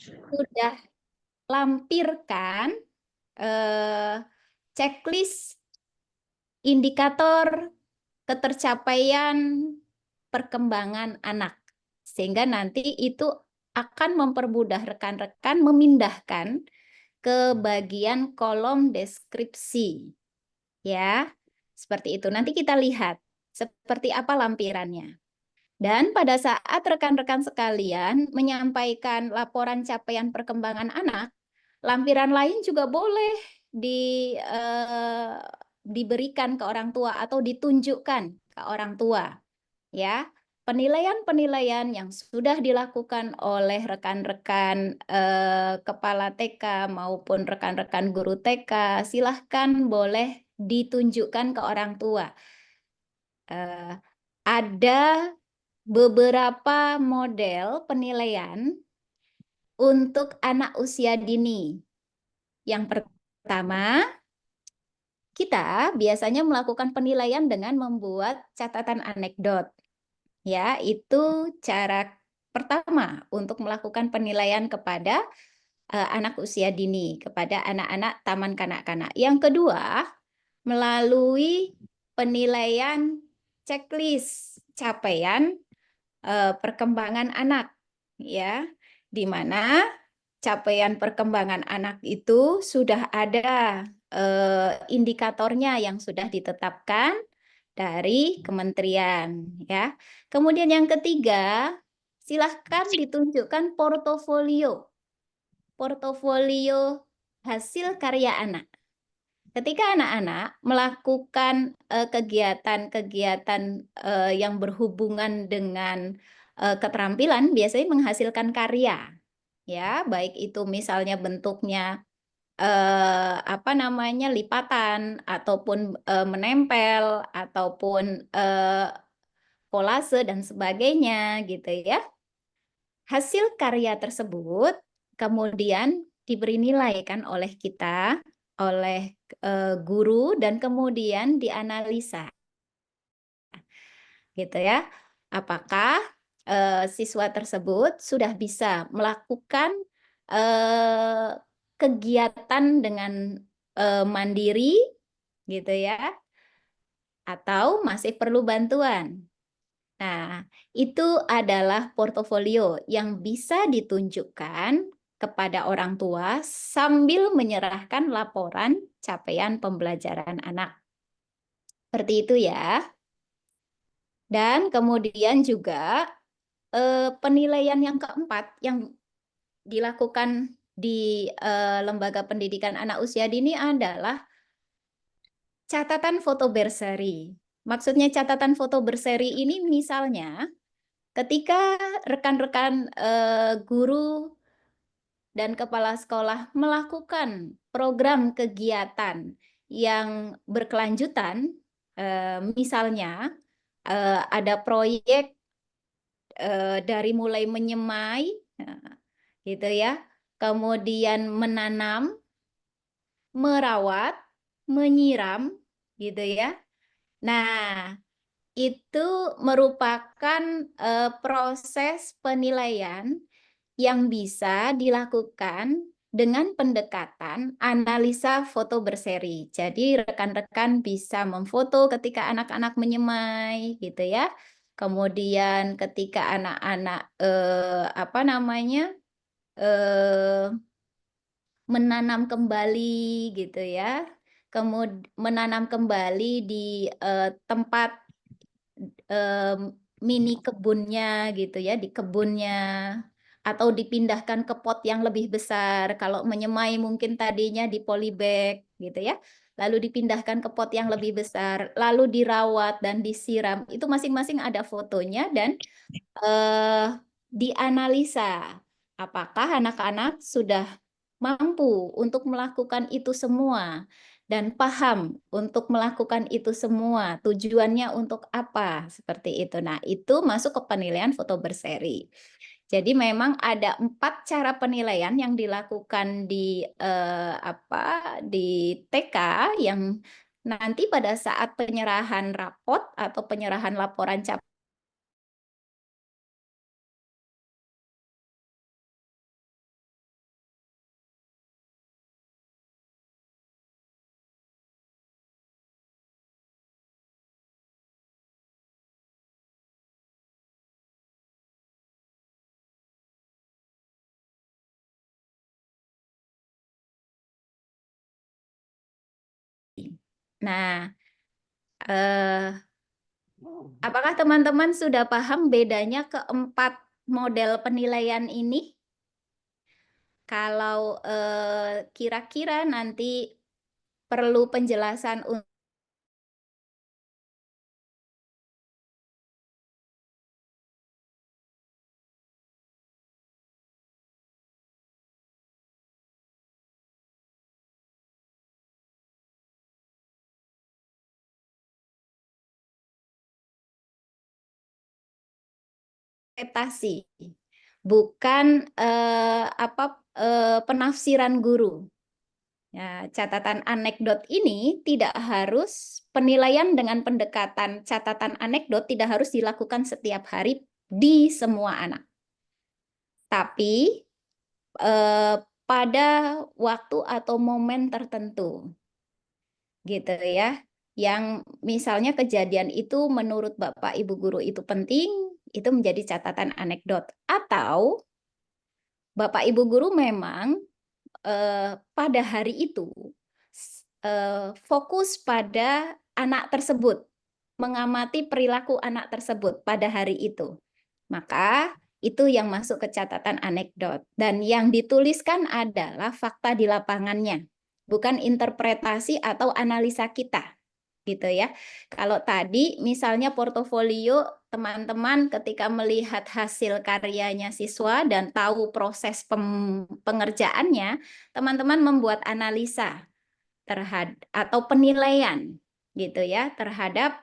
sudah lampirkan checklist indikator ketercapaian perkembangan anak. Sehingga nanti itu akan mempermudah rekan-rekan memindahkan ke bagian kolom deskripsi. Ya, seperti itu. Nanti kita lihat seperti apa lampirannya. Dan pada saat rekan-rekan sekalian menyampaikan laporan capaian perkembangan anak, lampiran lain juga boleh diberikan ke orang tua atau ditunjukkan ke orang tua. Ya, penilaian-penilaian yang sudah dilakukan oleh rekan-rekan kepala TK maupun rekan-rekan guru TK, silahkan boleh ditunjukkan ke orang tua. Ada beberapa model penilaian untuk anak usia dini. Yang pertama, kita biasanya melakukan penilaian dengan membuat catatan anekdot. Ya, itu cara pertama untuk melakukan penilaian kepada anak usia dini, kepada anak-anak taman kanak-kanak. Yang kedua, melalui penilaian checklist capaian perkembangan anak, ya, di mana capaian perkembangan anak itu sudah ada indikatornya yang sudah ditetapkan dari kementerian, ya. Kemudian yang ketiga, silahkan ditunjukkan portofolio hasil karya anak. Ketika anak-anak melakukan kegiatan-kegiatan yang berhubungan dengan keterampilan, biasanya menghasilkan karya, ya, baik itu misalnya bentuknya apa namanya lipatan ataupun menempel ataupun kolase dan sebagainya, gitu ya. Hasil karya tersebut kemudian diberi nilai kan oleh kita, oleh guru, dan kemudian dianalisa, gitu ya. Apakah siswa tersebut sudah bisa melakukan kegiatan dengan mandiri, gitu ya, atau masih perlu bantuan. Nah, itu adalah portofolio yang bisa ditunjukkan kepada orang tua sambil menyerahkan laporan capaian pembelajaran anak. Seperti itu ya. Dan kemudian juga penilaian yang keempat yang dilakukan di lembaga pendidikan anak usia dini adalah catatan foto berseri. Maksudnya catatan foto berseri ini misalnya ketika rekan-rekan guru dan kepala sekolah melakukan program kegiatan yang berkelanjutan, misalnya ada proyek dari mulai menyemai, gitu ya, kemudian menanam, merawat, menyiram, gitu ya. Nah, itu merupakan proses penilaian yang bisa dilakukan dengan pendekatan analisa foto berseri. Jadi rekan-rekan bisa memfoto ketika anak-anak menyemai, gitu ya. Kemudian ketika anak-anak apa namanya menanam kembali, gitu ya. Kemudian menanam kembali di tempat mini kebunnya, gitu ya, di kebunnya, atau dipindahkan ke pot yang lebih besar. Kalau menyemai mungkin tadinya di polybag, gitu ya, lalu dipindahkan ke pot yang lebih besar, lalu dirawat dan disiram. Itu masing-masing ada fotonya dan dianalisa apakah anak-anak sudah mampu untuk melakukan itu semua dan paham untuk melakukan itu semua, tujuannya untuk apa, seperti itu. Nah, itu masuk ke penilaian foto berseri. Jadi memang ada 4 cara penilaian yang dilakukan di di TK yang nanti pada saat penyerahan rapot atau penyerahan laporan capaian Nah, eh, apakah teman-teman sudah paham bedanya keempat model penilaian ini? Kalau kira-kira nanti perlu penjelasan untuk interpretasi, bukan penafsiran guru. Ya, catatan anekdot ini tidak harus penilaian dengan pendekatan catatan anekdot tidak harus dilakukan setiap hari di semua anak. Tapi pada waktu atau momen tertentu, gitu ya. Yang misalnya kejadian itu menurut Bapak Ibu guru itu penting, itu menjadi catatan anekdot. Atau Bapak Ibu guru memang pada hari itu fokus pada anak tersebut, mengamati perilaku anak tersebut pada hari itu. Maka itu yang masuk ke catatan anekdot. Dan yang dituliskan adalah fakta di lapangannya, bukan interpretasi atau analisa kita. Gitu ya. Kalau tadi misalnya portofolio, teman-teman ketika melihat hasil karyanya siswa dan tahu proses pengerjaannya, teman-teman membuat analisa terhadap atau penilaian gitu ya terhadap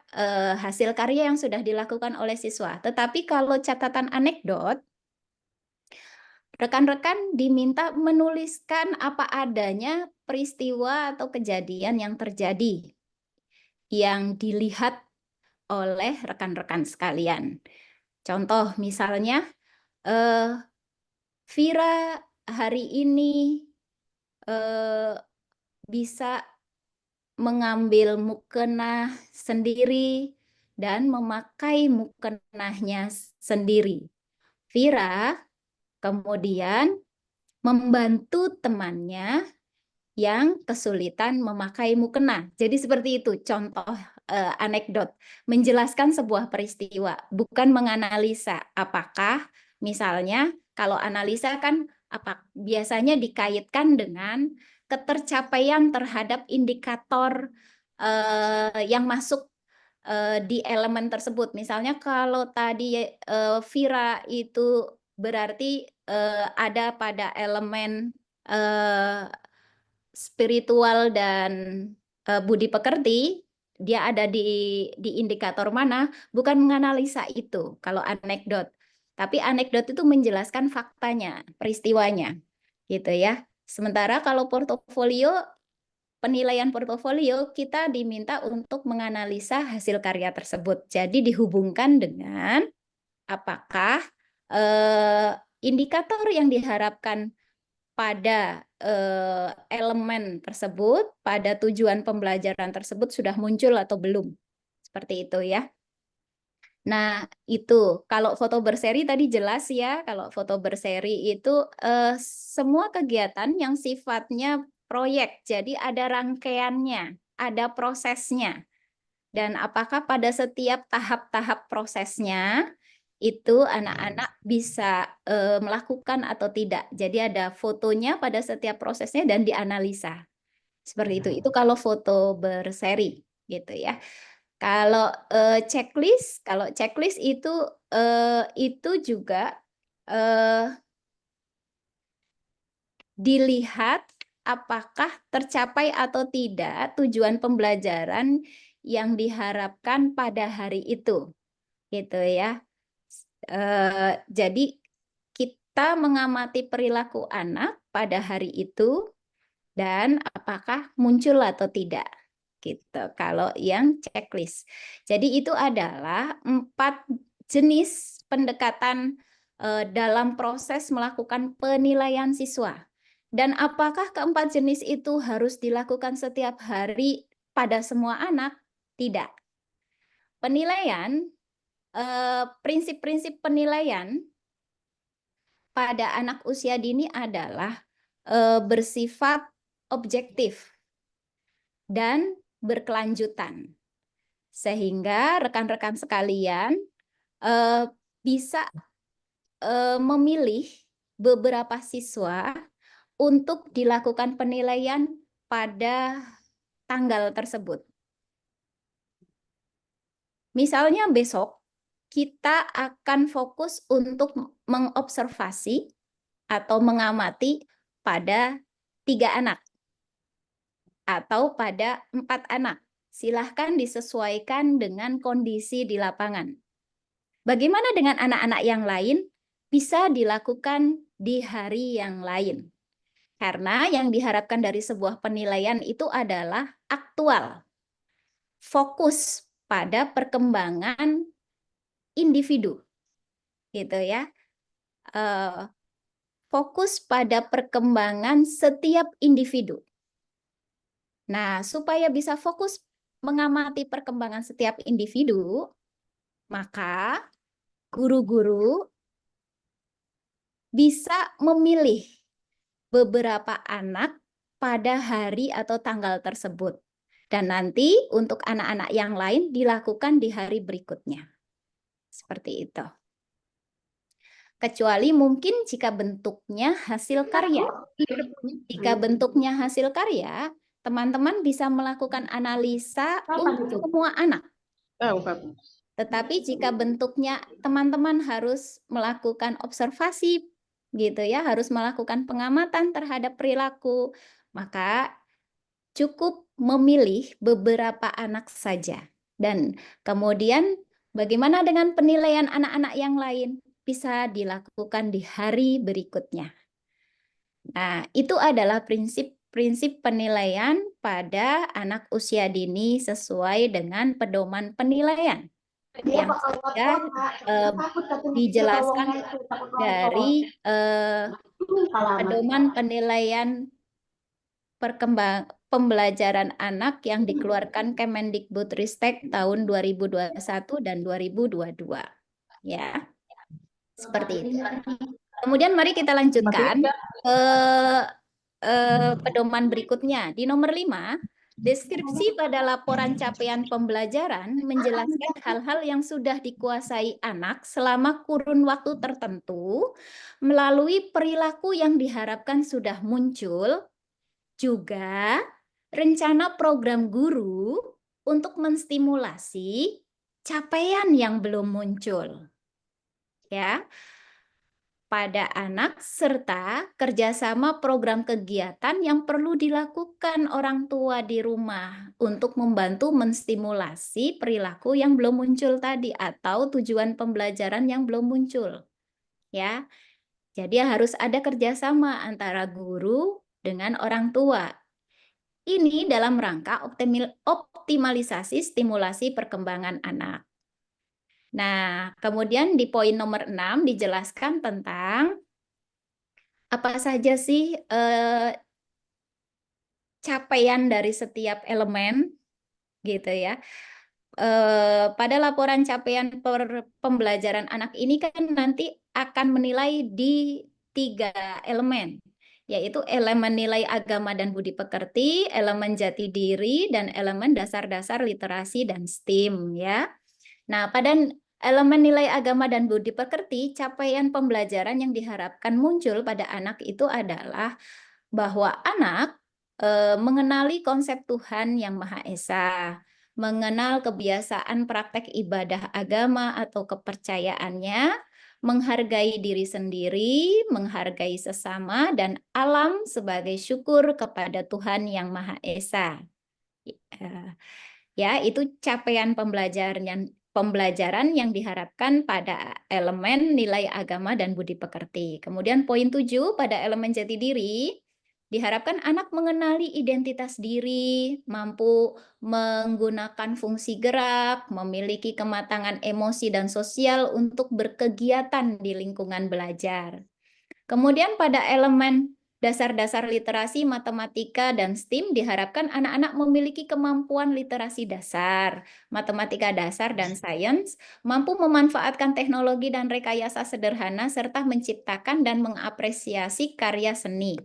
hasil karya yang sudah dilakukan oleh siswa. Tetapi kalau catatan anekdot, rekan-rekan diminta menuliskan apa adanya peristiwa atau kejadian yang terjadi yang dilihat oleh rekan-rekan sekalian. Contoh misalnya, Vira hari ini bisa mengambil mukena sendiri dan memakai mukenahnya sendiri. Vira kemudian membantu temannya yang kesulitan memakai mukena. Jadi seperti itu contoh anekdot menjelaskan sebuah peristiwa, bukan menganalisa apakah misalnya kalau analisa kan biasanya dikaitkan dengan ketercapaian terhadap indikator yang masuk di elemen tersebut. Misalnya kalau tadi Vira itu berarti ada pada elemen spiritual dan budi pekerti, dia ada di indikator mana, bukan menganalisa itu kalau anekdot. Tapi anekdot itu menjelaskan faktanya, peristiwanya, gitu ya. Sementara kalau portofolio, penilaian portofolio, kita diminta untuk menganalisa hasil karya tersebut. Jadi dihubungkan dengan apakah indikator yang diharapkan pada elemen tersebut, pada tujuan pembelajaran tersebut sudah muncul atau belum. Seperti itu ya. Nah, itu kalau foto berseri tadi jelas ya, kalau foto berseri itu semua kegiatan yang sifatnya proyek, jadi ada rangkaiannya, ada prosesnya. Dan apakah pada setiap tahap-tahap prosesnya itu anak-anak bisa melakukan atau tidak. Jadi ada fotonya pada setiap prosesnya dan dianalisa. Seperti itu. Itu kalau foto berseri gitu ya. Kalau checklist itu juga dilihat apakah tercapai atau tidak tujuan pembelajaran yang diharapkan pada hari itu, gitu ya. Jadi kita mengamati perilaku anak pada hari itu dan apakah muncul atau tidak, gitu. Kalau yang checklist, jadi itu adalah 4 jenis pendekatan dalam proses melakukan penilaian siswa. Dan apakah keempat jenis itu harus dilakukan setiap hari pada semua anak? Tidak. Penilaian, prinsip-prinsip penilaian pada anak usia dini adalah bersifat objektif dan berkelanjutan. Sehingga rekan-rekan sekalian bisa memilih beberapa siswa untuk dilakukan penilaian pada tanggal tersebut. Misalnya besok kita akan fokus untuk mengobservasi atau mengamati pada 3 anak atau pada 4 anak. Silahkan disesuaikan dengan kondisi di lapangan. Bagaimana dengan anak-anak yang lain? Bisa dilakukan di hari yang lain. Karena yang diharapkan dari sebuah penilaian itu adalah aktual. Fokus pada perkembangan individu. Gitu ya. Fokus pada perkembangan setiap individu. Nah, supaya bisa fokus mengamati perkembangan setiap individu, maka guru-guru bisa memilih beberapa anak pada hari atau tanggal tersebut. Dan nanti untuk anak-anak yang lain dilakukan di hari berikutnya. Seperti itu. Kecuali mungkin jika bentuknya hasil karya. Jika bentuknya hasil karya, teman-teman bisa melakukan analisa untuk semua anak. Tetapi jika bentuknya teman-teman harus melakukan observasi, gitu ya, harus melakukan pengamatan terhadap perilaku, maka cukup memilih beberapa anak saja. Dan kemudian bagaimana dengan penilaian anak-anak yang lain? Bisa dilakukan di hari berikutnya. Nah, itu adalah prinsip penilaian pada anak usia dini sesuai dengan pedoman penilaian yang sudah dijelaskan dari pedoman penilaian pembelajaran anak yang dikeluarkan Kemendikbudristek tahun 2021 dan 2022. Ya, seperti itu. Kemudian mari kita lanjutkan ke pedoman berikutnya. Di nomor 5, deskripsi pada laporan capaian pembelajaran menjelaskan hal-hal yang sudah dikuasai anak selama kurun waktu tertentu melalui perilaku yang diharapkan sudah muncul, juga rencana program guru untuk menstimulasi capaian yang belum muncul. Ya, pada anak serta kerjasama program kegiatan yang perlu dilakukan orang tua di rumah untuk membantu menstimulasi perilaku yang belum muncul tadi atau tujuan pembelajaran yang belum muncul. Ya, jadi harus ada kerjasama antara guru dengan orang tua. Ini dalam rangka optimalisasi stimulasi perkembangan anak. Nah, kemudian di poin nomor 6 dijelaskan tentang apa saja sih capaian dari setiap elemen, gitu ya. Pada laporan capaian pembelajaran anak ini kan nanti akan menilai di 3 elemen, yaitu elemen nilai agama dan budi pekerti, elemen jati diri, dan elemen dasar-dasar literasi dan STEAM ya. Nah, pada elemen nilai agama dan budi pekerti, capaian pembelajaran yang diharapkan muncul pada anak itu adalah bahwa anak mengenali konsep Tuhan yang Maha Esa, mengenal kebiasaan praktek ibadah agama atau kepercayaannya, menghargai diri sendiri, menghargai sesama, dan alam sebagai syukur kepada Tuhan yang Maha Esa. Ya, itu capaian pembelajaran yang diharapkan pada elemen nilai agama dan budi pekerti. Kemudian poin 7 pada elemen jati diri, diharapkan anak mengenali identitas diri, mampu menggunakan fungsi gerak, memiliki kematangan emosi dan sosial untuk berkegiatan di lingkungan belajar. Kemudian pada elemen dasar-dasar literasi, matematika, dan STEAM diharapkan anak-anak memiliki kemampuan literasi dasar, matematika dasar, dan sains, mampu memanfaatkan teknologi dan rekayasa sederhana, serta menciptakan dan mengapresiasi karya seni.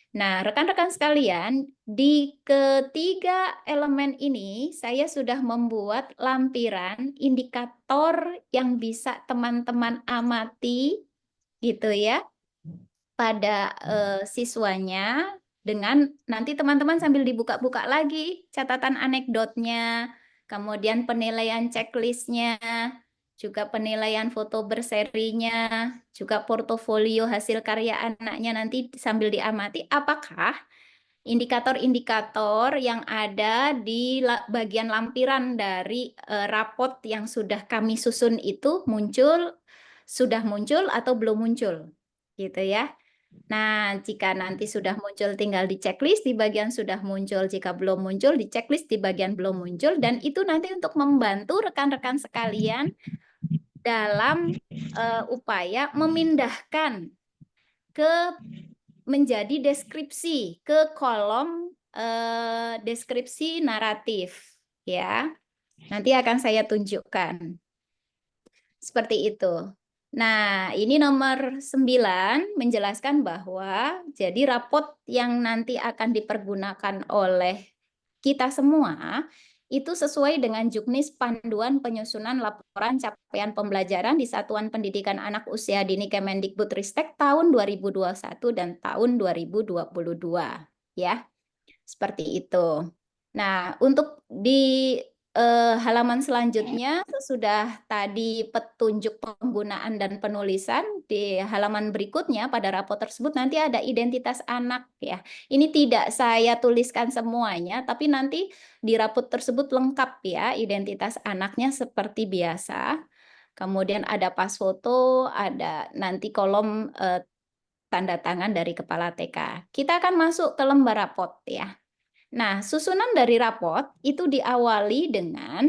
Nah, rekan-rekan sekalian, di ketiga elemen ini saya sudah membuat lampiran indikator yang bisa teman-teman amati gitu ya pada siswanya, dengan nanti teman-teman sambil dibuka-buka lagi catatan anekdotnya, kemudian penilaian checklistnya, juga penilaian foto berserinya, juga portofolio hasil karya anaknya, nanti sambil diamati apakah indikator-indikator yang ada di bagian lampiran dari rapot yang sudah kami susun itu sudah muncul atau belum muncul, gitu ya. Nah, jika nanti sudah muncul tinggal di checklist di bagian sudah muncul, jika belum muncul di checklist di bagian belum muncul, dan itu nanti untuk membantu rekan-rekan sekalian dalam upaya memindahkan ke menjadi deskripsi ke kolom deskripsi naratif ya. Nanti akan saya tunjukkan. Seperti itu. Nah, ini nomor 9 menjelaskan bahwa jadi rapot yang nanti akan dipergunakan oleh kita semua itu sesuai dengan juknis panduan penyusunan laporan capaian pembelajaran di Satuan Pendidikan Anak Usia Dini Kemendikbudristek tahun 2021 dan tahun 2022 ya. Seperti itu. Nah, untuk di halaman selanjutnya sesudah tadi petunjuk penggunaan dan penulisan, di halaman berikutnya pada rapor tersebut nanti ada identitas anak ya. Ini tidak saya tuliskan semuanya, tapi nanti di rapor tersebut lengkap ya identitas anaknya seperti biasa. Kemudian ada pas foto, ada nanti kolom tanda tangan dari kepala TK. Kita akan masuk ke lembar rapot ya. Nah, susunan dari rapot itu diawali dengan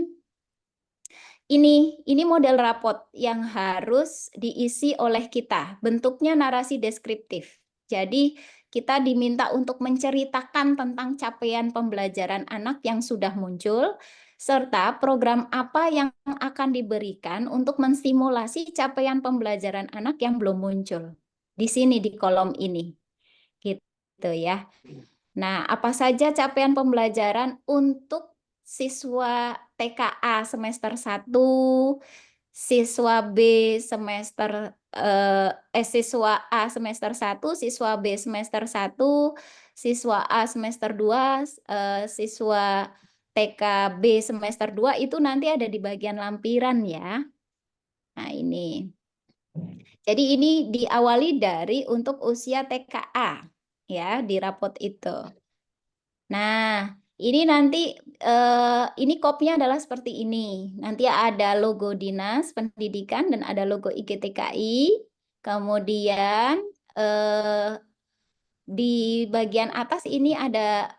ini model rapot yang harus diisi oleh kita. Bentuknya narasi deskriptif. Jadi, kita diminta untuk menceritakan tentang capaian pembelajaran anak yang sudah muncul, serta program apa yang akan diberikan untuk menstimulasi capaian pembelajaran anak yang belum muncul. Di sini, di kolom ini. Gitu ya. Nah, apa saja capaian pembelajaran untuk siswa TKA semester 1, siswa B semester siswa A semester 1, siswa B semester 1, siswa A semester 2, siswa TKB semester 2 itu nanti ada di bagian lampiran ya. Nah, ini. Jadi ini diawali dari untuk usia TKA ya di rapot itu. Nah, ini nanti ini kopnya adalah seperti ini. Nanti ada logo Dinas Pendidikan dan ada logo IGTKI. Kemudian di bagian atas ini ada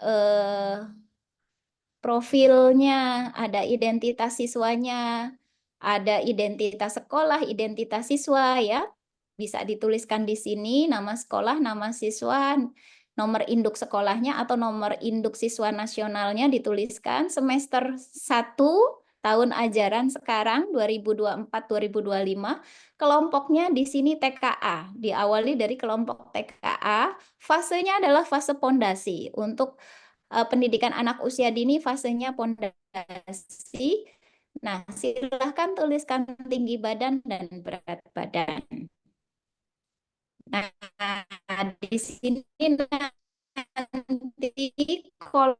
profilnya, ada identitas siswanya, ada identitas sekolah, identitas siswa ya. Bisa dituliskan di sini nama sekolah, nama siswa, nomor induk sekolahnya atau nomor induk siswa nasionalnya dituliskan, semester 1 tahun ajaran sekarang 2024-2025, kelompoknya di sini TKA, diawali dari kelompok TKA, fasenya adalah fase pondasi untuk pendidikan anak usia dini, fasenya pondasi. Nah, silahkan tuliskan tinggi badan dan berat badan. Nah, di sini nanti kolom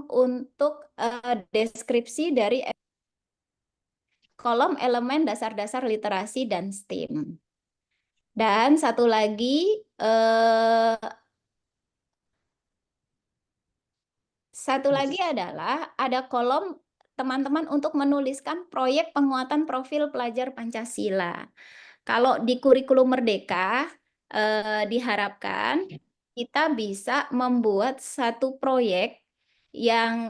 untuk deskripsi dari kolom elemen dasar-dasar literasi dan STEAM. Dan satu lagi adalah ada kolom teman-teman untuk menuliskan proyek penguatan profil pelajar Pancasila. Kalau di kurikulum Merdeka diharapkan kita bisa membuat satu proyek yang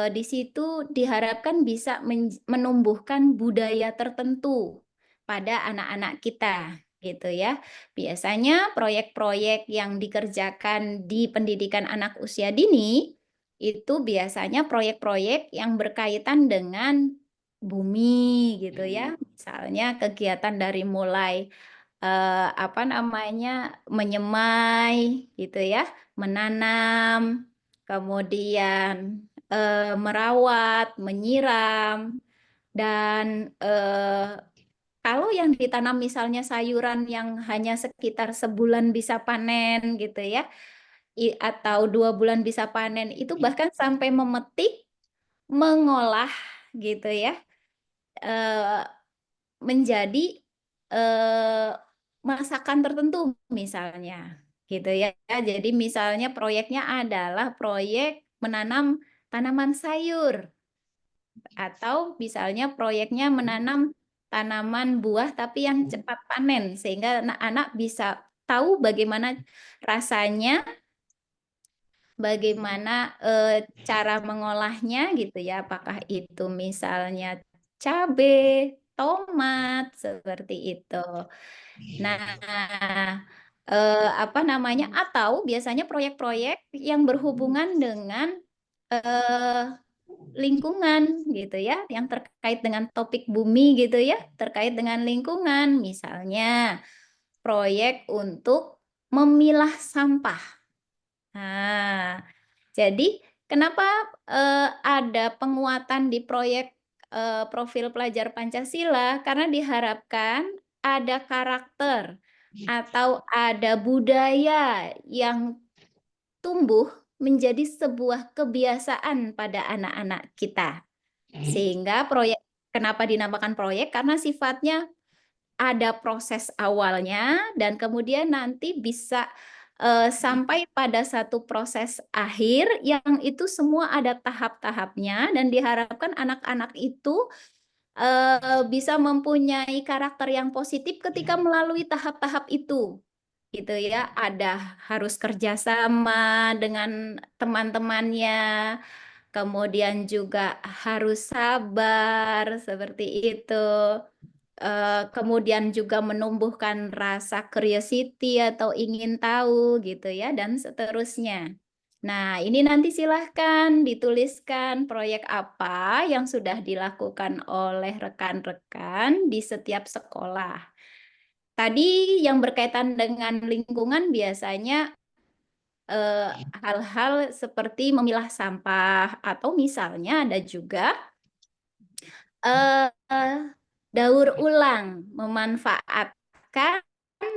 di situ diharapkan bisa menumbuhkan budaya tertentu pada anak-anak kita gitu ya. Biasanya proyek-proyek yang dikerjakan di pendidikan anak usia dini itu biasanya proyek-proyek yang berkaitan dengan bumi gitu ya. Misalnya kegiatan dari mulai apa namanya, menyemai gitu ya, menanam, kemudian merawat, menyiram, dan kalau yang ditanam misalnya sayuran yang hanya sekitar sebulan bisa panen gitu ya, atau 2 bulan bisa panen, itu bahkan sampai memetik, mengolah gitu ya, eh, menjadi eh, masakan tertentu misalnya gitu ya. Jadi misalnya proyeknya adalah proyek menanam tanaman sayur, atau misalnya proyeknya menanam tanaman buah tapi yang cepat panen, sehingga anak-anak bisa tahu bagaimana rasanya, bagaimana cara mengolahnya gitu ya, apakah itu misalnya cabai, tomat, seperti itu. Nah, apa namanya, atau biasanya proyek-proyek yang berhubungan dengan lingkungan gitu ya, yang terkait dengan topik bumi gitu ya, terkait dengan lingkungan, misalnya proyek untuk memilah sampah. Nah, jadi kenapa ada penguatan di proyek profil pelajar Pancasila? Karena diharapkan ada karakter atau ada budaya yang tumbuh menjadi sebuah kebiasaan pada anak-anak kita. Sehingga proyek, kenapa dinamakan proyek? Karena sifatnya ada proses awalnya dan kemudian nanti bisa sampai pada satu proses akhir yang itu semua ada tahap-tahapnya, dan diharapkan anak-anak itu bisa mempunyai karakter yang positif ketika melalui tahap-tahap itu gitu ya. Ada harus kerjasama dengan teman-temannya, kemudian juga harus sabar seperti itu. Kemudian juga menumbuhkan rasa curiosity atau ingin tahu gitu ya, dan seterusnya. Nah, ini nanti silahkan dituliskan proyek apa yang sudah dilakukan oleh rekan-rekan di setiap sekolah. Tadi yang berkaitan dengan lingkungan biasanya hal-hal seperti memilah sampah, atau misalnya ada juga eh, daur ulang, memanfaatkan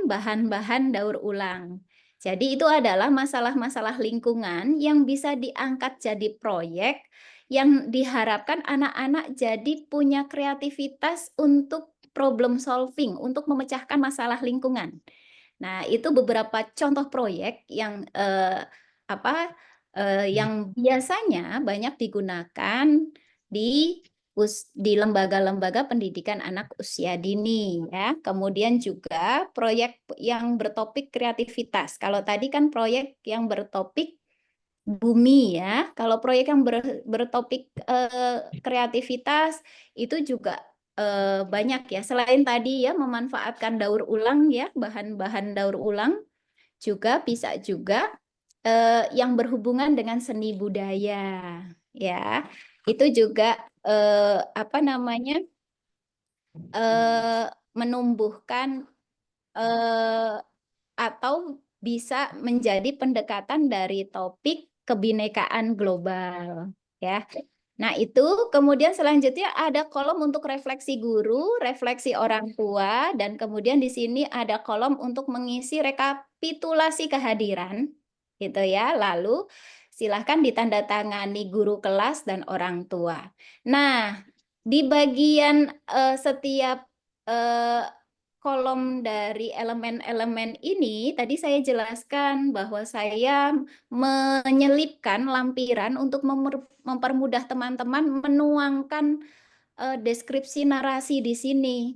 bahan-bahan daur ulang. Jadi itu adalah masalah-masalah lingkungan yang bisa diangkat jadi proyek yang diharapkan anak-anak jadi punya kreativitas untuk problem solving, untuk memecahkan masalah lingkungan. Nah, itu beberapa contoh proyek yang yang biasanya banyak digunakan di di lembaga-lembaga pendidikan anak usia dini ya. Kemudian juga proyek yang bertopik kreativitas. Kalau tadi kan proyek yang bertopik bumi ya. Kalau proyek yang bertopik kreativitas itu juga banyak ya. Selain tadi ya memanfaatkan daur ulang ya, bahan-bahan daur ulang, juga bisa juga yang berhubungan dengan seni budaya ya. Itu juga apa namanya, menumbuhkan eh, atau bisa menjadi pendekatan dari topik kebinekaan global ya. Nah, itu kemudian selanjutnya ada kolom untuk refleksi guru, refleksi orang tua, dan kemudian di sini ada kolom untuk mengisi rekapitulasi kehadiran, gitu ya. Lalu silahkan ditandatangani guru kelas dan orang tua. Nah, di bagian setiap eh, kolom dari elemen-elemen ini, tadi saya jelaskan bahwa saya menyelipkan lampiran untuk mempermudah teman-teman menuangkan deskripsi narasi di sini.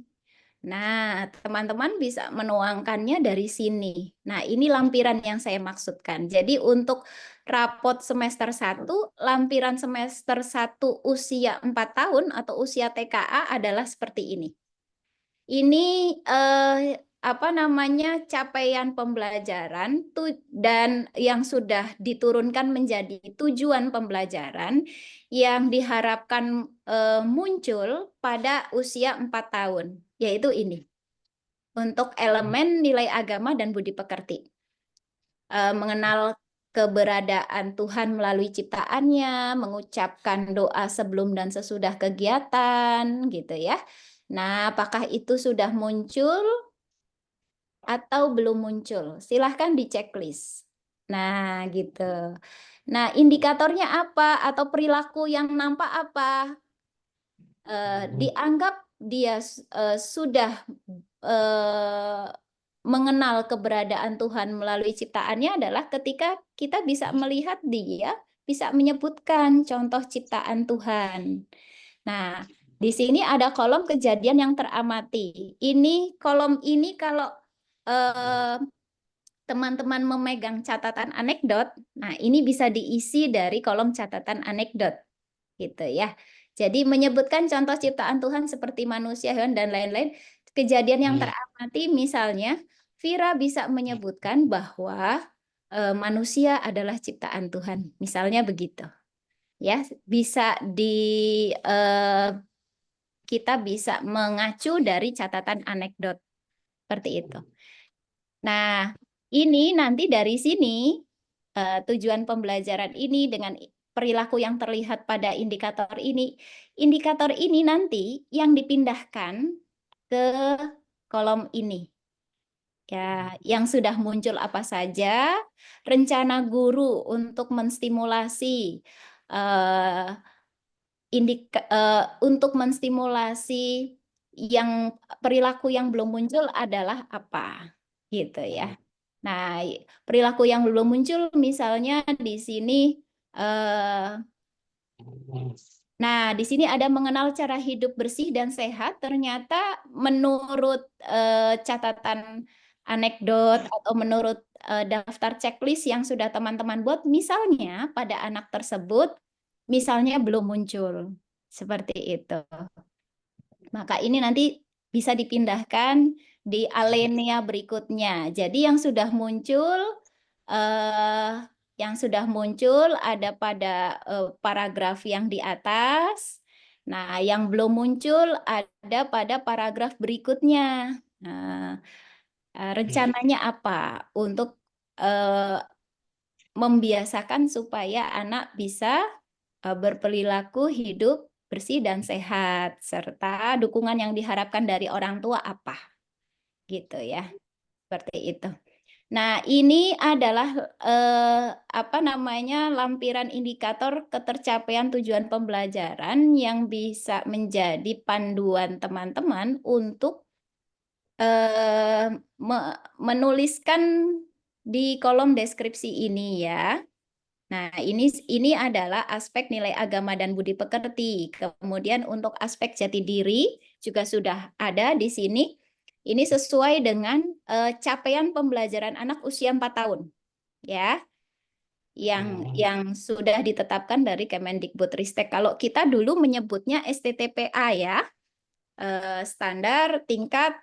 Nah, teman-teman bisa menuangkannya dari sini. Nah, ini lampiran yang saya maksudkan. Jadi untuk rapot semester 1, lampiran semester 1 usia 4 tahun atau usia TKA adalah seperti ini. Ini apa namanya, capaian pembelajaran dan yang sudah diturunkan menjadi tujuan pembelajaran yang diharapkan muncul pada usia 4 tahun, yaitu ini. untuk elemen nilai agama dan budi pekerti. Mengenal keberadaan Tuhan melalui ciptaannya, mengucapkan doa sebelum dan sesudah kegiatan, gitu ya. Nah, apakah itu sudah muncul atau belum muncul? Silahkan di checklist. Nah, gitu. Nah, indikatornya apa atau perilaku yang nampak apa? Dianggap dia sudah mengenal keberadaan Tuhan melalui ciptaannya adalah ketika kita bisa melihat dia bisa menyebutkan contoh ciptaan Tuhan. Nah, di sini ada kolom kejadian yang teramati. Ini kolom ini kalau teman-teman memegang catatan anekdot, nah ini bisa diisi dari kolom catatan anekdot, gitu ya. Jadi menyebutkan contoh ciptaan Tuhan seperti manusia, hewan, dan lain-lain. Kejadian yang teramati misalnya, Vira bisa menyebutkan bahwa manusia adalah ciptaan Tuhan. Misalnya begitu. Ya, bisa kita bisa mengacu dari catatan anekdot seperti itu. Nah, ini nanti dari sini tujuan pembelajaran ini dengan perilaku yang terlihat pada indikator ini nanti yang dipindahkan ke kolom ini. Ya, yang sudah muncul apa saja, rencana guru untuk menstimulasi untuk menstimulasi yang perilaku yang belum muncul adalah apa, gitu ya. Nah, perilaku yang belum muncul misalnya di sini nah, di sini ada mengenal cara hidup bersih dan sehat. Ternyata menurut catatan anekdot atau menurut daftar checklist yang sudah teman-teman buat, misalnya pada anak tersebut, misalnya belum muncul. Seperti itu. Maka ini nanti bisa dipindahkan di alinea berikutnya. Jadi yang sudah muncul ada pada paragraf yang di atas. Nah, yang belum muncul ada pada paragraf berikutnya. Nah, rencananya apa untuk membiasakan supaya anak bisa berperilaku hidup bersih dan sehat, serta dukungan yang diharapkan dari orang tua apa, gitu ya, seperti itu. Nah, ini adalah apa namanya lampiran indikator ketercapaian tujuan pembelajaran yang bisa menjadi panduan teman-teman untuk menuliskan di kolom deskripsi ini ya. Nah, ini adalah aspek nilai agama dan budi pekerti. Kemudian untuk aspek jati diri juga sudah ada di sini. Ini sesuai dengan capaian pembelajaran anak usia 4 tahun. Ya, yang sudah ditetapkan dari Kemendikbudristek. Kalau kita dulu menyebutnya STTPA ya, standar tingkat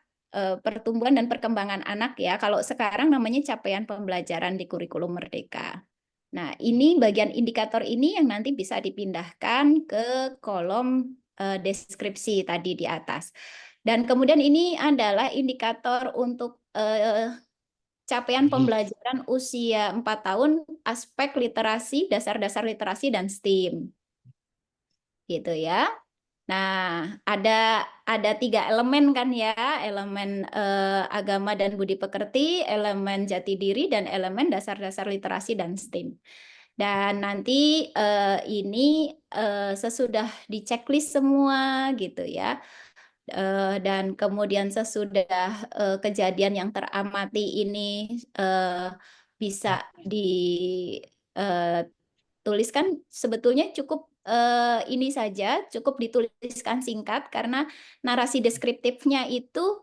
pertumbuhan dan perkembangan anak ya. Kalau sekarang namanya capaian pembelajaran di kurikulum Merdeka. Nah, ini bagian indikator ini yang nanti bisa dipindahkan ke kolom deskripsi tadi di atas. Dan kemudian ini adalah indikator untuk capaian pembelajaran usia 4 tahun, aspek literasi, dasar-dasar literasi, dan STEAM. Gitu ya. Nah, ada 3 elemen kan ya, elemen agama dan budi pekerti, elemen jati diri, dan elemen dasar-dasar literasi dan STEAM. Dan nanti ini sesudah di checklist semua gitu ya, dan kemudian sesudah kejadian yang teramati ini bisa dituliskan, sebetulnya cukup ini saja, cukup dituliskan singkat karena narasi deskriptifnya itu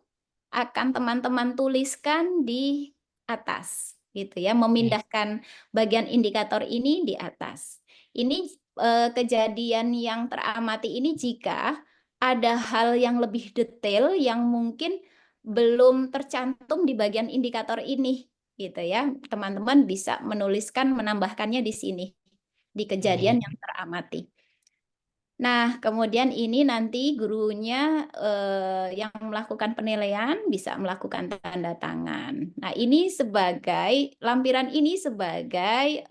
akan teman-teman tuliskan di atas, gitu ya, memindahkan bagian indikator ini di atas. Ini kejadian yang teramati ini jika ada hal yang lebih detail yang mungkin belum tercantum di bagian indikator ini, gitu ya. Teman-teman bisa menuliskan, menambahkannya di sini, di kejadian yang teramati. Nah, kemudian ini nanti gurunya yang melakukan penilaian bisa melakukan tanda tangan. Nah, ini sebagai lampiran ini sebagai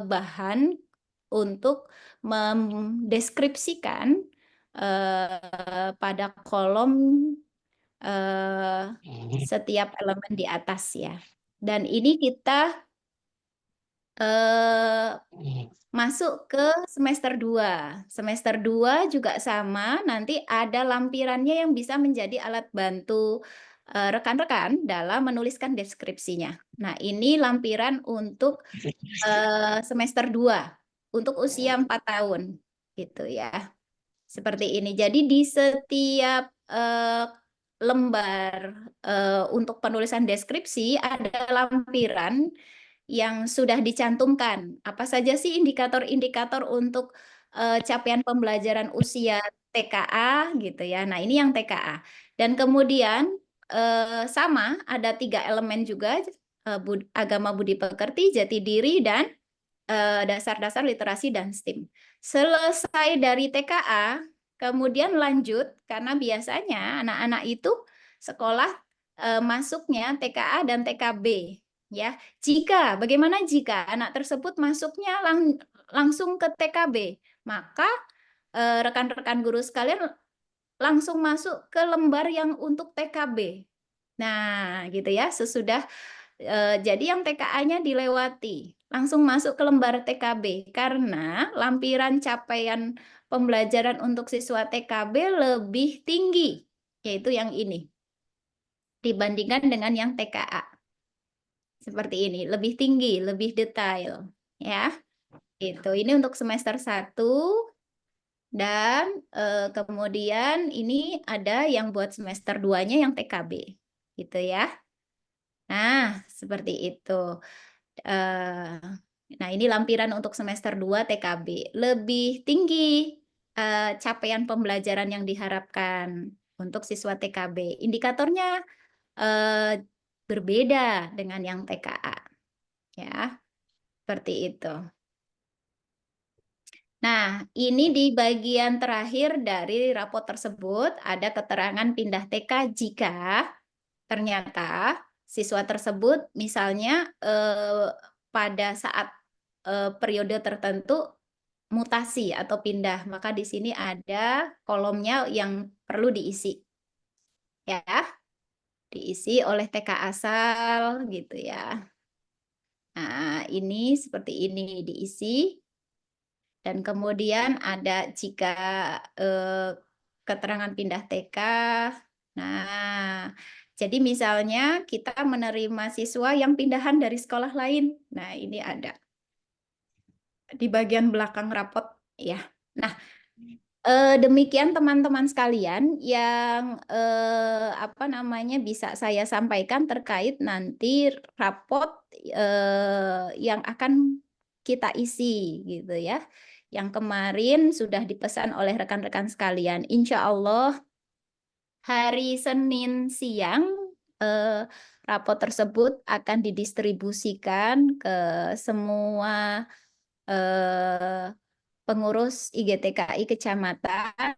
bahan untuk mendeskripsikan pada kolom setiap elemen di atas ya. Dan ini kita eh, masuk ke semester 2. Semester 2 juga sama, nanti ada lampirannya yang bisa menjadi alat bantu rekan-rekan dalam menuliskan deskripsinya. Nah, ini lampiran untuk semester 2 untuk usia 4 tahun gitu ya. Seperti ini. Jadi di setiap lembar untuk penulisan deskripsi ada lampiran yang sudah dicantumkan. Apa saja sih indikator-indikator untuk capaian pembelajaran usia TKA gitu ya. Nah, ini yang TKA. Dan kemudian sama ada 3 elemen juga agama budi pekerti, jati diri dan dasar-dasar literasi dan STEAM. Selesai dari TKA, kemudian lanjut karena biasanya anak-anak itu sekolah masuknya TKA dan TKB ya. Bagaimana jika anak tersebut masuknya langsung ke TKB? Maka rekan-rekan guru sekalian langsung masuk ke lembar yang untuk TKB. Nah, gitu ya, sesudah jadi yang TKA-nya dilewati, langsung masuk ke lembar TKB karena lampiran capaian pembelajaran untuk siswa TKB lebih tinggi, yaitu yang ini dibandingkan dengan yang TKA. Seperti ini, lebih tinggi, lebih detail, ya. Itu. Ini untuk semester 1 dan kemudian ini ada yang buat semester 2-nya yang TKB. Gitu ya. Nah, seperti itu. Eh, Nah, ini lampiran untuk semester 2 TKB. Lebih tinggi capaian pembelajaran yang diharapkan untuk siswa TKB. Indikatornya eh, berbeda dengan yang TKA. Ya, seperti itu. Nah, ini di bagian terakhir dari rapot tersebut ada keterangan pindah TK jika ternyata siswa tersebut misalnya pada saat periode tertentu mutasi atau pindah, maka di sini ada kolomnya yang perlu diisi. Ya, diisi oleh TK asal gitu ya. Nah, ini seperti ini diisi. Dan kemudian ada jika keterangan pindah TK. Nah, jadi misalnya kita menerima siswa yang pindahan dari sekolah lain. Nah, ini ada di bagian belakang rapot ya. Nah, demikian teman-teman sekalian yang apa namanya bisa saya sampaikan terkait nanti rapot yang akan kita isi gitu ya. Yang kemarin sudah dipesan oleh rekan-rekan sekalian. Insya Allah hari Senin siang eh, rapot tersebut akan didistribusikan ke semua pengurus IGTKI kecamatan.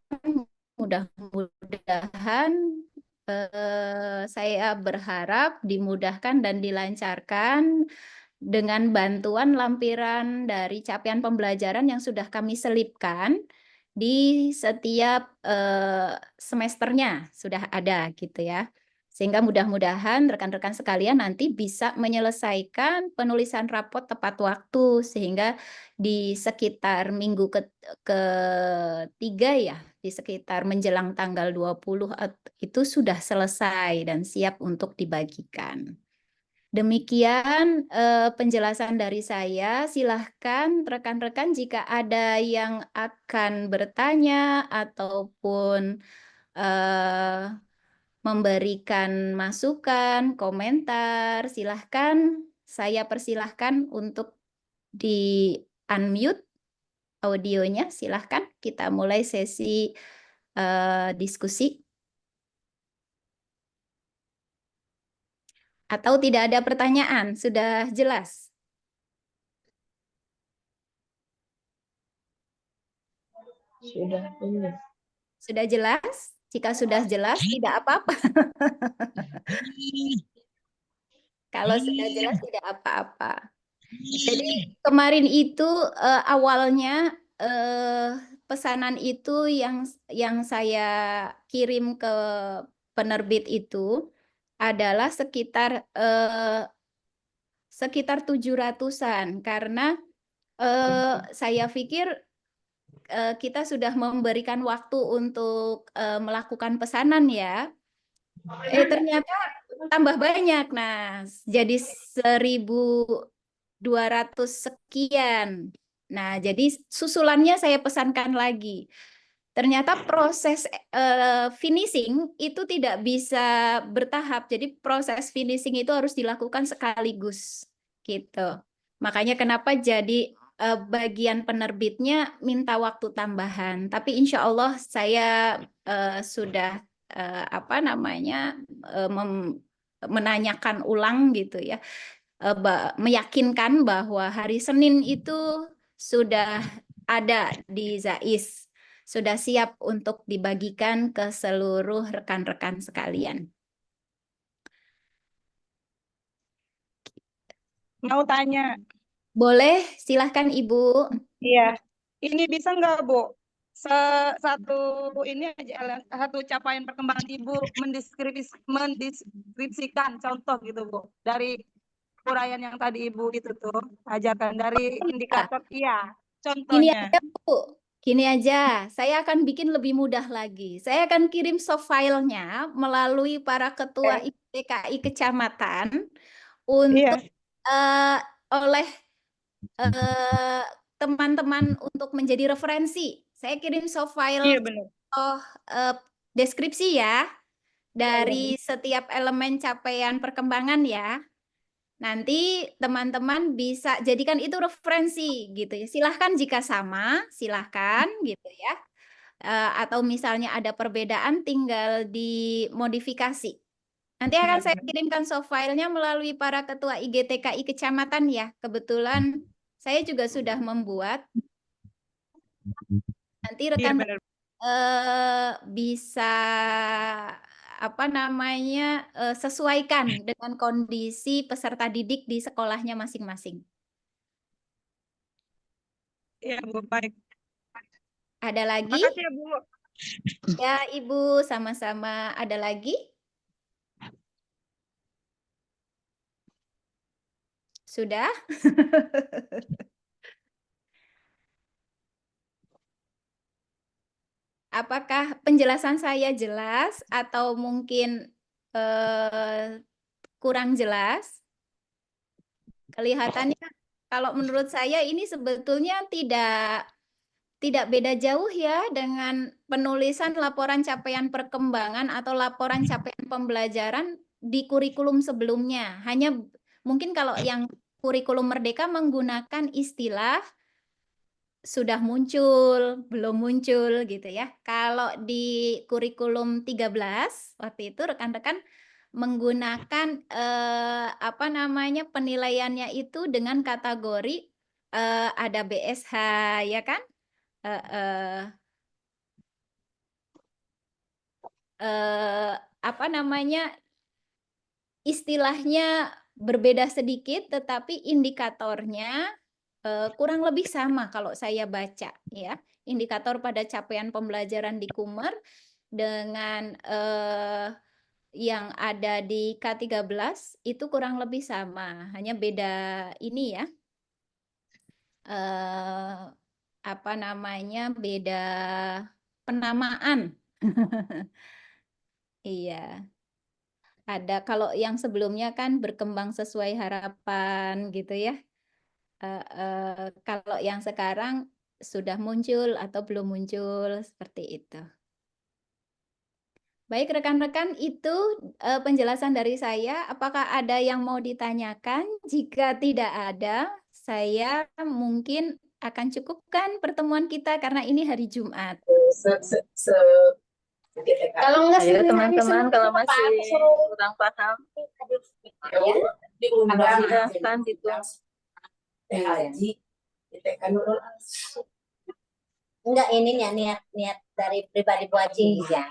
Mudah-mudahan saya berharap dimudahkan dan dilancarkan dengan bantuan lampiran dari capaian pembelajaran yang sudah kami selipkan di setiap semesternya sudah ada gitu ya. Sehingga mudah-mudahan rekan-rekan sekalian nanti bisa menyelesaikan penulisan rapot tepat waktu sehingga di sekitar minggu ketiga ya, di sekitar menjelang tanggal 20 itu sudah selesai dan siap untuk dibagikan. Demikian penjelasan dari saya. Silahkan rekan-rekan jika ada yang akan bertanya ataupun eh, memberikan masukan, komentar, silahkan saya persilahkan untuk di unmute audionya. Silahkan kita mulai sesi diskusi. Atau tidak ada pertanyaan, sudah jelas? Sudah. Sudah jelas? Jika sudah jelas, tidak apa-apa. Kalau sudah jelas, tidak apa-apa. Jadi kemarin itu awalnya pesanan itu yang saya kirim ke penerbit itu adalah sekitar 700-an karena saya pikir kita sudah memberikan waktu untuk melakukan pesanan ya. Ternyata tambah banyak. Nah, jadi 1.200 sekian. Nah, jadi susulannya saya pesankan lagi. Ternyata proses finishing itu tidak bisa bertahap. Jadi proses finishing itu harus dilakukan sekaligus gitu. Makanya kenapa jadi bagian penerbitnya minta waktu tambahan. Tapi insya Allah saya sudah menanyakan ulang gitu ya, meyakinkan bahwa hari Senin itu sudah ada di Zais, sudah siap untuk dibagikan ke seluruh rekan-rekan sekalian. Mau tanya. Boleh, silahkan Ibu. Iya. Ini bisa nggak, Bu? Satu capaian perkembangan Ibu mendeskripsikan contoh gitu, Bu. Dari uraian yang tadi Ibu itu tuh ajarkan dari indikator, iya, Gini contohnya. aja, Bu. Gini aja, saya akan bikin lebih mudah lagi. Saya akan kirim soft file-nya melalui para ketua IPTKI kecamatan untuk Iya. oleh teman-teman untuk menjadi referensi. Saya kirim soft Iya, file benar. deskripsi ya dari setiap elemen capaian perkembangan ya. Nanti teman-teman bisa jadikan itu referensi gitu ya. Silahkan jika sama, silahkan gitu ya. Atau misalnya ada perbedaan tinggal dimodifikasi. Nanti akan saya kirimkan soft file-nya melalui para ketua IGTKI kecamatan ya. Kebetulan saya juga sudah membuat. Nanti Iya, rekan benar. bisa sesuaikan dengan kondisi peserta didik di sekolahnya masing-masing. Iya, Bu, baik. Ada lagi? Makasih ya, Bu. Ya, Ibu, sama-sama. Ada lagi? Sudah? Apakah penjelasan saya jelas atau mungkin kurang jelas? Kelihatannya kalau menurut saya ini sebetulnya tidak beda jauh ya dengan penulisan laporan capaian perkembangan atau laporan capaian pembelajaran di kurikulum sebelumnya. Hanya mungkin kalau yang kurikulum Merdeka menggunakan istilah sudah muncul, belum muncul gitu ya. Kalau di kurikulum 13 waktu itu rekan-rekan menggunakan penilaiannya itu dengan kategori ada BSH ya kan? Istilahnya berbeda sedikit, tetapi indikatornya kurang lebih sama kalau saya baca ya. Indikator pada capaian pembelajaran di Kumer dengan yang ada di K13 itu kurang lebih sama, hanya beda ini ya. Beda penamaan. Iya. Ada kalau yang sebelumnya kan berkembang sesuai harapan gitu ya. Kalau yang sekarang sudah muncul atau belum muncul seperti itu. Baik rekan-rekan, itu penjelasan dari saya. Apakah ada yang mau ditanyakan? Jika tidak ada, saya mungkin akan cukupkan pertemuan kita karena ini hari Jumat. Kalau nggak Ayo teman-teman, kalau masih kurang paham, silahkan ditulis. Enggak, ininya niat dari pribadi Bu Haji. Ya.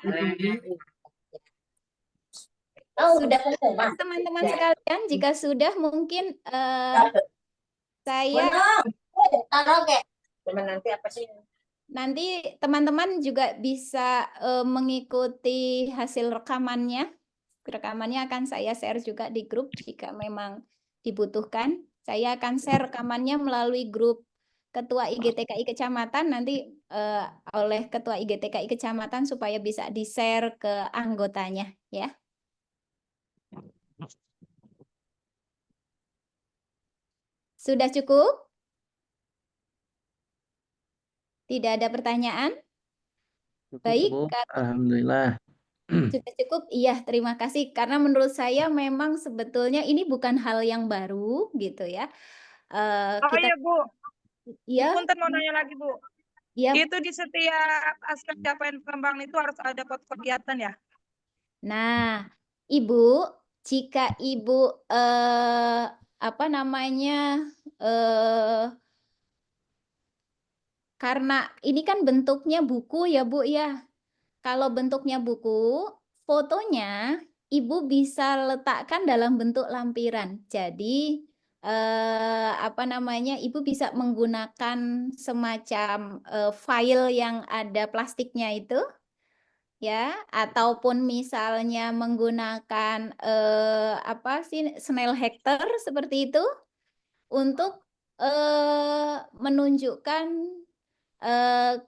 Oh, udah pengumuman. Teman-teman sekalian, jika sudah mungkin saya Taruh kayak cuman nanti apa sih? nanti teman-teman juga bisa mengikuti hasil rekamannya. Rekamannya akan saya share juga di grup jika memang dibutuhkan. Saya akan share rekamannya melalui grup Ketua IGTKI Kecamatan nanti oleh Ketua IGTKI Kecamatan supaya bisa di-share ke anggotanya ya. Sudah cukup? Tidak ada pertanyaan? Cukup, Baik, Bu. Alhamdulillah. sudah cukup. Iya, terima kasih. Karena menurut saya memang sebetulnya ini bukan hal yang baru gitu ya. Oh Kita iya Bu, ya, Punten mau nanya lagi Bu. ya. Itu di setiap aspek capaian pengembangan itu harus ada kegiatan ya? Nah, Ibu, jika Ibu apa namanya karena ini kan bentuknya buku ya Bu ya. Kalau bentuknya buku, fotonya Ibu bisa letakkan dalam bentuk lampiran. Jadi apa namanya, Ibu bisa menggunakan semacam file yang ada plastiknya itu, ya, ataupun misalnya menggunakan apa sih, snail hector seperti itu untuk menunjukkan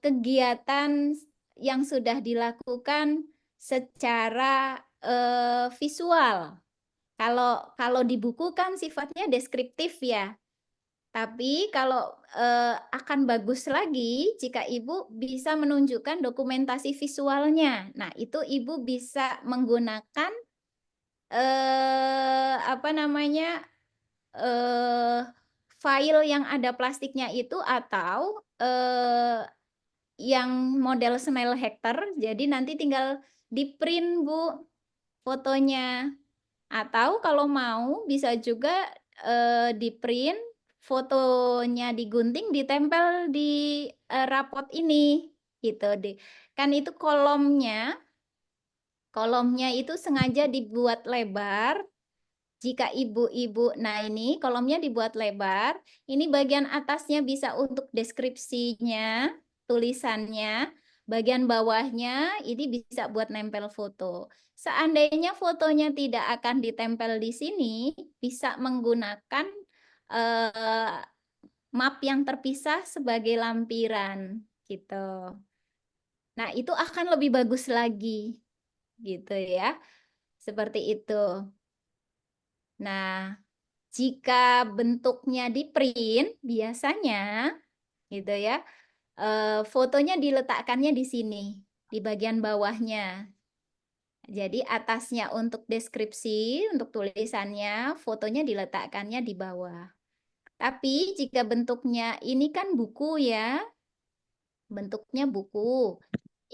kegiatan yang sudah dilakukan secara visual. Kalau di buku kan sifatnya deskriptif ya. Tapi kalau akan bagus lagi jika Ibu bisa menunjukkan dokumentasi visualnya. Nah, itu Ibu bisa menggunakan apa namanya file yang ada plastiknya itu atau yang model snail hector. Jadi nanti tinggal di print Bu fotonya. Atau kalau mau bisa juga di print fotonya digunting ditempel di rapot ini gitu deh. Kan itu kolomnya itu sengaja dibuat lebar. Jika ibu-ibu, nah ini kolomnya dibuat lebar, ini bagian atasnya bisa untuk deskripsinya, tulisannya, bagian bawahnya ini bisa buat nempel foto. Seandainya fotonya tidak akan ditempel di sini, bisa menggunakan map yang terpisah sebagai lampiran gitu. Nah, itu akan lebih bagus lagi gitu ya. Seperti itu. Nah, jika bentuknya di print, biasanya gitu ya, fotonya diletakkannya di sini, di bagian bawahnya. Jadi atasnya untuk deskripsi, untuk tulisannya, fotonya diletakkannya di bawah. Tapi jika bentuknya ini kan buku ya, bentuknya buku.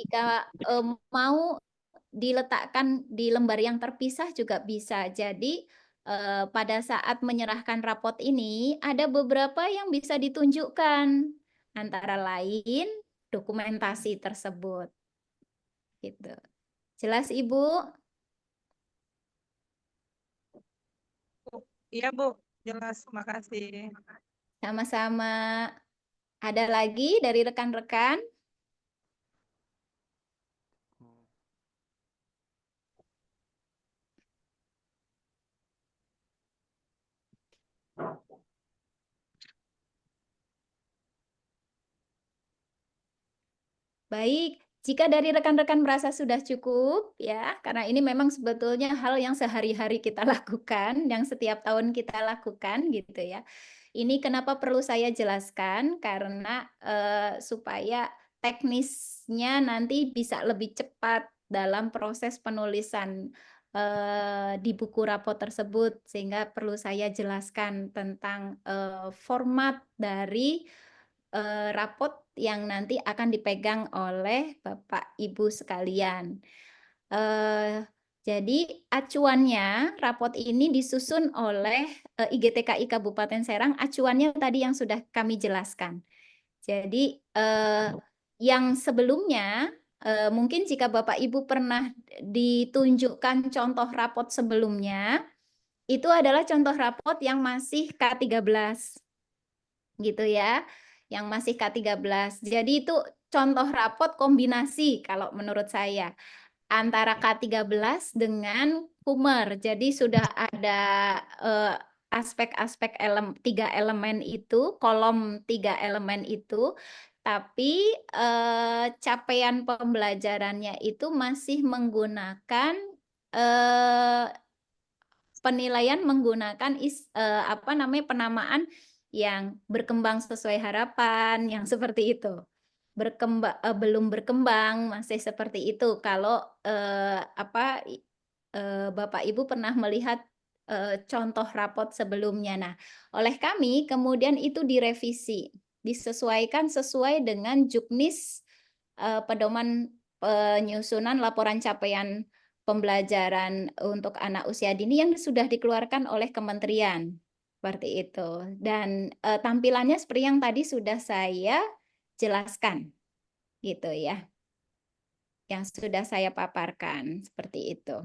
Jika mau diletakkan di lembar yang terpisah juga bisa. Jadi pada saat menyerahkan rapot ini ada beberapa yang bisa ditunjukkan, antara lain dokumentasi tersebut. Gitu. Jelas Ibu? Iya Bu, jelas. Makasih. Sama-sama. Ada lagi dari rekan-rekan? Baik, jika dari rekan-rekan merasa sudah cukup, ya, karena ini memang sebetulnya hal yang sehari-hari kita lakukan, yang setiap tahun kita lakukan, gitu ya. Ini kenapa perlu saya jelaskan, karena supaya teknisnya nanti bisa lebih cepat dalam proses penulisan di buku rapot tersebut, sehingga perlu saya jelaskan tentang format dari rapot yang nanti akan dipegang oleh Bapak Ibu sekalian. Jadi acuannya rapot ini disusun oleh IGTKI Kabupaten Serang. Acuannya tadi yang sudah kami jelaskan. Jadi yang sebelumnya, mungkin jika Bapak Ibu pernah ditunjukkan contoh rapot sebelumnya, itu adalah contoh rapot yang masih K13, gitu ya, yang masih K13. Jadi itu contoh rapot kombinasi kalau menurut saya antara K13 dengan Kumer. Jadi sudah ada aspek-aspek tiga elemen itu, kolom tiga elemen itu, tapi capaian pembelajarannya itu masih menggunakan penilaian menggunakan penamaan yang berkembang sesuai harapan, yang seperti itu. Belum berkembang, masih seperti itu. Kalau Bapak Ibu pernah melihat contoh rapot sebelumnya. Nah, oleh kami kemudian itu direvisi, disesuaikan sesuai dengan Juknis Pedoman Penyusunan Laporan Capaian Pembelajaran untuk Anak Usia Dini yang sudah dikeluarkan oleh kementerian. Seperti itu. Dan tampilannya seperti yang tadi sudah saya jelaskan. Gitu ya. Yang sudah saya paparkan. Seperti itu.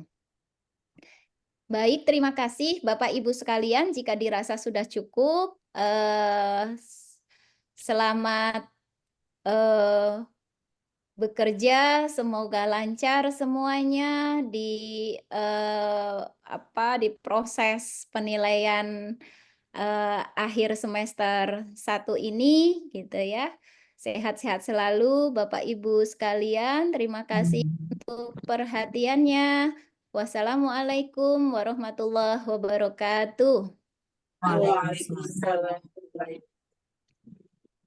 Baik, terima kasih Bapak Ibu sekalian. Jika dirasa sudah cukup, selamat bekerja, semoga lancar semuanya di di proses penilaian akhir semester 1 ini, gitu ya. Sehat-sehat selalu Bapak Ibu sekalian. Terima kasih untuk perhatiannya. Wassalamualaikum warahmatullahi wabarakatuh. Waalaikumsalam.